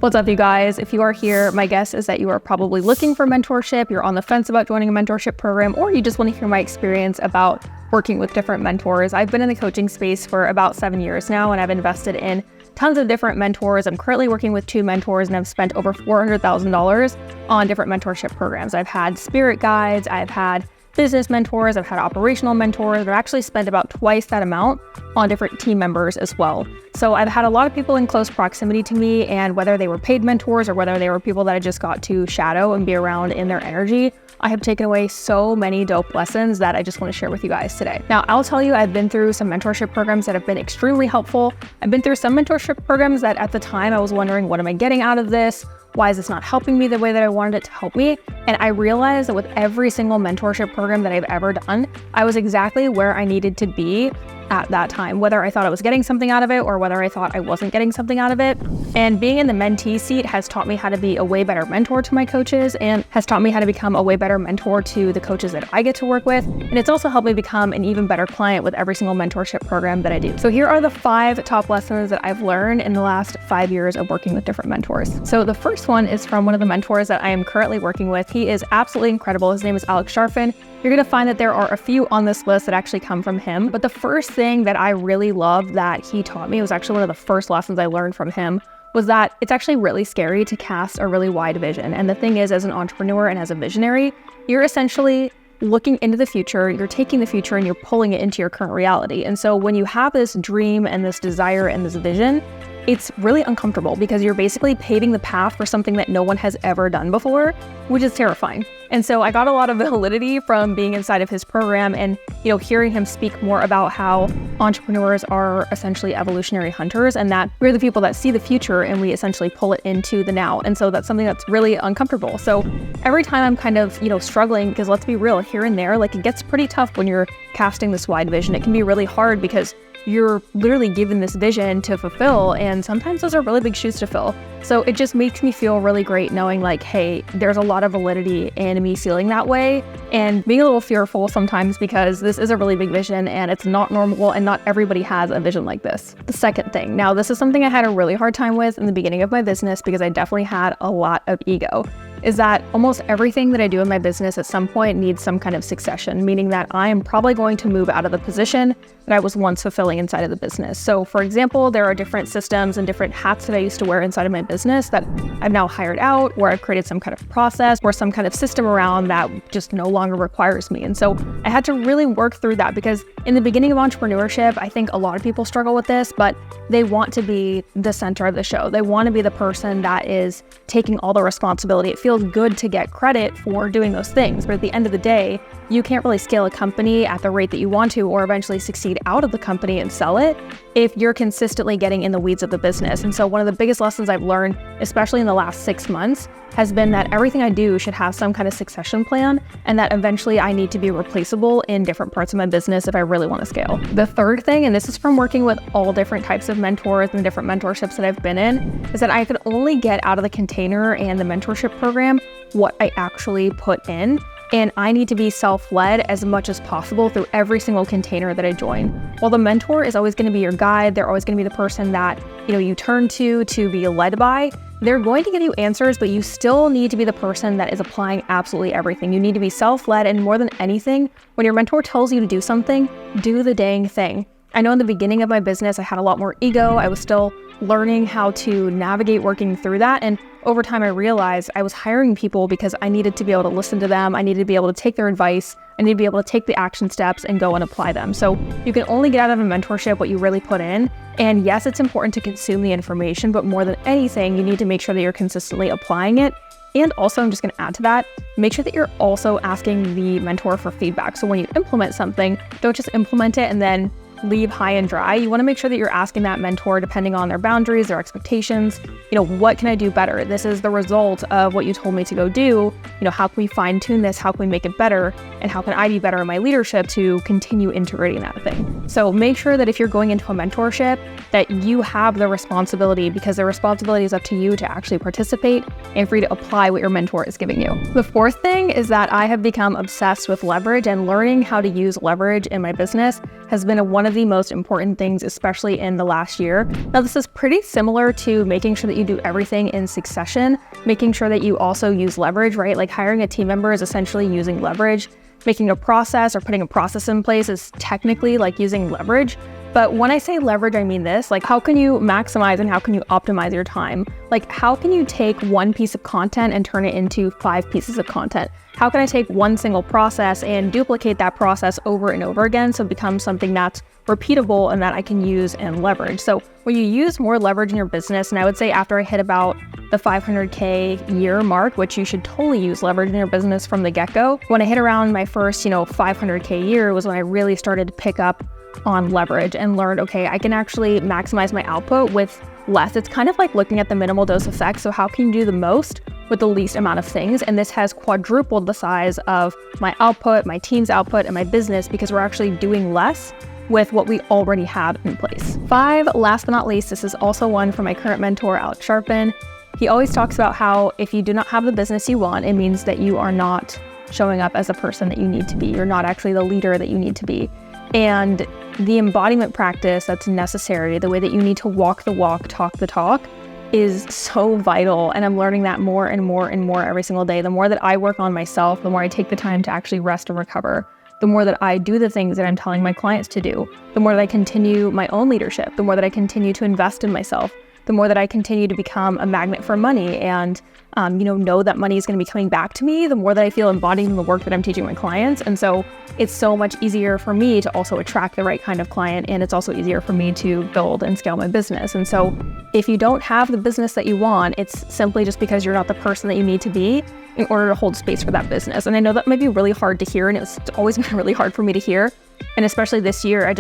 What's up, you guys? If you are here, my guess is that you are probably looking for mentorship, you're on the fence about joining a mentorship program, or you just want to hear my experience about working with different mentors. I've been in the coaching space for about 7 years now, and I've invested in tons of different mentors. I'm currently working with 2 mentors, and I've spent over $400,000 on different mentorship programs. I've had spirit guides, I've had business mentors, I've had operational mentors. I've actually spent about twice that amount on different team members as well. So I've had a lot of people in close proximity to me, and whether they were paid mentors or whether they were people that I just got to shadow and be around in their energy, I have taken away so many dope lessons that I just want to share with you guys today. Now, I'll tell you, I've been through some mentorship programs that have been extremely helpful. I've been through some mentorship programs that at the time I was wondering, what am I getting out of this? Why is this not helping me the way that I wanted it to help me? And I realized that with every single mentorship program that I've ever done, I was exactly where I needed to be at that time, whether I thought I was getting something out of it or whether I thought I wasn't getting something out of it. And being in the mentee seat has taught me how to be a way better mentor to my coaches and has taught me how to become a way better mentor to the coaches that I get to work with. And it's also helped me become an even better client with every single mentorship program that I do. So here are the 5 top lessons that I've learned in the last 5 years of working with different mentors. So the first one is from one of the mentors that I am currently working with. He is absolutely incredible. His name is Alex Sharfin. You're going to find that there are a few on this list that actually come from him. But the first thing that I really love that he taught me, was actually one of the first lessons I learned from him, was that it's actually really scary to cast a really wide vision. And the thing is, as an entrepreneur and as a visionary, you're essentially looking into the future, you're taking the future and you're pulling it into your current reality. And so when you have this dream and this desire and this vision, it's really uncomfortable because you're basically paving the path for something that no one has ever done before, which is terrifying. And so I got a lot of validity from being inside of his program and, hearing him speak more about how entrepreneurs are essentially evolutionary hunters and that we're the people that see the future and we essentially pull it into the now. And so that's something that's really uncomfortable. So every time I'm kind of, struggling, because let's be real, here and there, it gets pretty tough when you're casting this wide vision. It can be really hard because you're literally given this vision to fulfill, and sometimes those are really big shoes to fill. So it just makes me feel really great knowing hey, there's a lot of validity in me feeling that way and being a little fearful sometimes because this is a really big vision and it's not normal and not everybody has a vision like this. The second thing, now this is something I had a really hard time with in the beginning of my business because I definitely had a lot of ego, is that almost everything that I do in my business at some point needs some kind of succession, meaning that I am probably going to move out of the position that I was once fulfilling inside of the business. So for example, there are different systems and different hats that I used to wear inside of my business that I've now hired out, or I've created some kind of process or some kind of system around that just no longer requires me. And so I had to really work through that because in the beginning of entrepreneurship, I think a lot of people struggle with this, but they want to be the center of the show. They want to be the person that is taking all the responsibility. It feels good to get credit for doing those things, but at the end of the day, you can't really scale a company at the rate that you want to or eventually succeed out of the company and sell it if you're consistently getting in the weeds of the business. And so one of the biggest lessons I've learned, especially in the last 6 months, has been that everything I do should have some kind of succession plan and that eventually I need to be replaceable in different parts of my business if I really want to scale. The third thing, and this is from working with all different types of mentors and different mentorships that I've been in, is that I could only get out of the container and the mentorship program what I actually put in. And I need to be self-led as much as possible through every single container that I join. While the mentor is always going to be your guide, they're always going to be the person that you turn to be led by. They're going to give you answers, but you still need to be the person that is applying absolutely everything. You need to be self-led, and more than anything, when your mentor tells you to do something, do the dang thing. I know in the beginning of my business, I had a lot more ego. I was still learning how to navigate working through that. And over time, I realized I was hiring people because I needed to be able to listen to them. I needed to be able to take their advice. I need to be able to take the action steps and go and apply them. So you can only get out of a mentorship what you really put in. And yes, it's important to consume the information, but more than anything, you need to make sure that you're consistently applying it. And also, I'm just going to add to that, make sure that you're also asking the mentor for feedback. So when you implement something, don't just implement it and then leave high and dry. You want to make sure that you're asking that mentor, depending on their boundaries, their expectations, what can I do better? This is the result of what you told me to go do. How can we fine tune this? How can we make it better? And how can I be better in my leadership to continue integrating that thing? So make sure that if you're going into a mentorship, that you have the responsibility, because the responsibility is up to you to actually participate and for you to apply what your mentor is giving you. The fourth thing is that I have become obsessed with leverage, and learning how to use leverage in my business has been one of the most important things, especially in the last year. Now, this is pretty similar to making sure that you do everything in succession, making sure that you also use leverage, right? Like hiring a team member is essentially using leverage. Making a process or putting a process in place is technically like using leverage. But when I say leverage, I mean this, like how can you maximize and how can you optimize your time? Like how can you take one piece of content and turn it into 5 pieces of content? How can I take one single process and duplicate that process over and over again so it becomes something that's repeatable and that I can use and leverage? So when you use more leverage in your business, and I would say after I hit about the 500K year mark, which you should totally use leverage in your business from the get-go. When I hit around my first, 500K year was when I really started to pick up on leverage and learned, okay, I can actually maximize my output with less. It's kind of like looking at the minimal dose effect. So how can you do the most with the least amount of things? And this has quadrupled the size of my output, my team's output, and my business because we're actually doing less with what we already have in place. 5, last but not least, this is also one from my current mentor, Alex Sharpin. He always talks about how if you do not have the business you want, it means that you are not showing up as a person that you need to be. You're not actually the leader that you need to be. And the embodiment practice that's necessary, the way that you need to walk the walk, talk the talk, is so vital. And I'm learning that more and more and more every single day. The more that I work on myself, the more I take the time to actually rest and recover, the more that I do the things that I'm telling my clients to do, the more that I continue my own leadership, the more that I continue to invest in myself, the more that I continue to become a magnet for money and know that money is going to be coming back to me, the more that I feel embodied in the work that I'm teaching my clients. And so it's so much easier for me to also attract the right kind of client. And it's also easier for me to build and scale my business. And so if you don't have the business that you want, it's simply just because you're not the person that you need to be in order to hold space for that business. And I know that might be really hard to hear, and it's always been really hard for me to hear. And especially this year,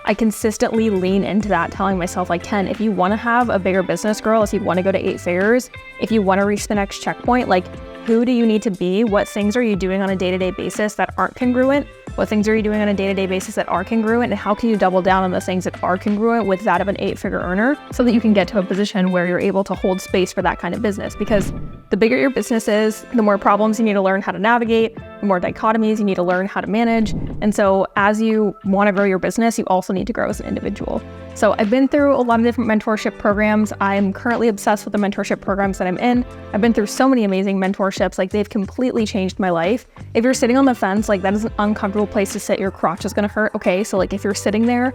I consistently lean into that, telling myself like, Ken, if you want to have a bigger business, girl, if you want to go to 8 figures, if you want to reach the next checkpoint, like who do you need to be? What things are you doing on a day-to-day basis that aren't congruent? What things are you doing on a day-to-day basis that are congruent? And how can you double down on the things that are congruent with that of an 8-figure earner so that you can get to a position where you're able to hold space for that kind of business? Because the bigger your business is, the more problems you need to learn how to navigate, the more dichotomies you need to learn how to manage. And so as you want to grow your business, you also need to grow as an individual. So I've been through a lot of different mentorship programs. I'm currently obsessed with the mentorship programs that I'm in. I've been through so many amazing mentorships. Like they've completely changed my life. If you're sitting on the fence, like that is an uncomfortable place to sit. Your crotch is going to hurt. Okay. So like if you're sitting there,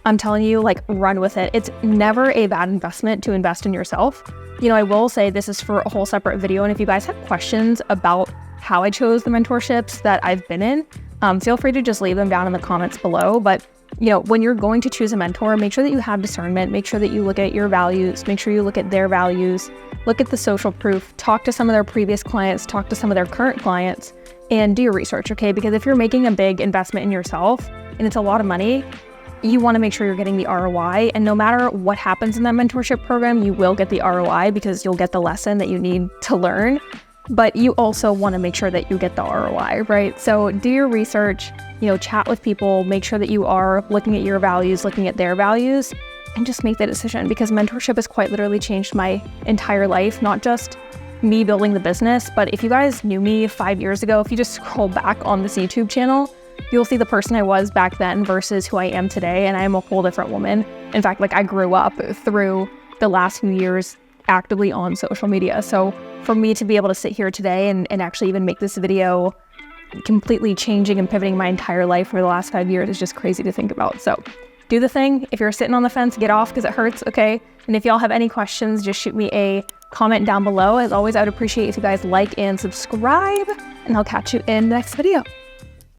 I'm telling you, like run with it. It's never a bad investment to invest in yourself. I will say this is for a whole separate video. And if you guys have questions about how I chose the mentorships that I've been in, feel free to just leave them down in the comments below. But when you're going to choose a mentor, make sure that you have discernment, make sure that you look at your values, make sure you look at their values, look at the social proof, talk to some of their previous clients, talk to some of their current clients, and do your research, okay? Because if you're making a big investment in yourself and it's a lot of money, you want to make sure you're getting the ROI. And no matter what happens in that mentorship program, you will get the ROI because you'll get the lesson that you need to learn. But you also want to make sure that you get the ROI, right? So do your research, chat with people, make sure that you are looking at your values, looking at their values, and just make the decision, because mentorship has quite literally changed my entire life, not just me building the business, but if you guys knew me 5 years ago, if you just scroll back on this YouTube channel, you'll see the person I was back then versus who I am today, and I am a whole different woman. In fact, I grew up through the last few years actively on social media. So for me to be able to sit here today and actually even make this video completely changing and pivoting my entire life for the last 5 years is just crazy to think about. So do the thing. If you're sitting on the fence, get off because it hurts, okay? And if y'all have any questions, just shoot me a comment down below. As always, I would appreciate if you guys like and subscribe, and I'll catch you in the next video.